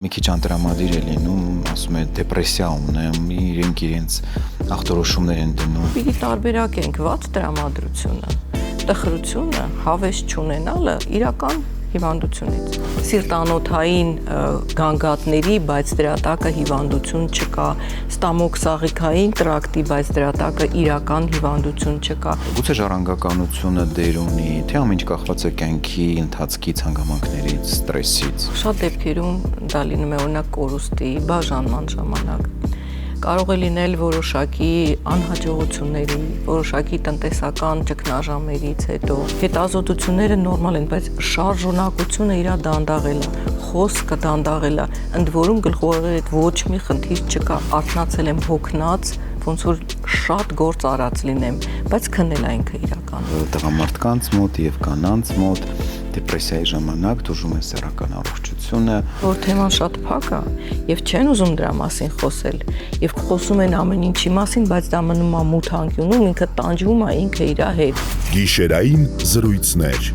Մի քիչ անտրամադիր է լինում, ասում է դեպրեսիա ունեմ, իրենք իրենց ախտորոշումներ են դնում։ Պիտի տարբերակենք ված տրամադրությունը, տխրությունը, հավես չունենալը իրական հիվանդությունից։ Սիրտանոթային գանգատների, բայց դրա տակը հիվանդություն չկա, ստամոքսաղիքային տրակտի, բայց դրա տակը իրական հիվանդություն չկա։ Գուցե ժառանգականությունը դեր ունի, թե ամեն ինչ կախված է կյանքի ընթացքից, հանգամանքներից, ստրեսից։ Շատ դեպքերում դա լինում է օրինակ կորուստի, բաժանման ժամանակ։ Կարող է լինել որոշակի անհաջողությունների, որոշակի տնտեսական ճգնաժամերից հետո։ Հետազոտությունները նորմալ են, բայց շարժունակությունը իրա դանդաղել է, խոսքը դանդաղել է, ընդ որում գլխուղեղի հետ ոչ մի խնդիր չկա, արթնացել եմ հոգնած, ոնց որ շատ գործ արած լինեմ, բայց քնել է ինքը իրական։ Տղամարդկանց մոտ եւ կանանց մոտ դեպրեսիայի ժամանակ դժում է սեռական առողջությունը։ Որ թեման շատ փակ է եւ չեն ուզում դրա մասին խոսել եւ խոսում են ամեն ինչի մասին, բայց դա մնում է մութ անկյունում, ինքը տանջվում է ինքը իր հետ։ Գիշերային զրույցներ։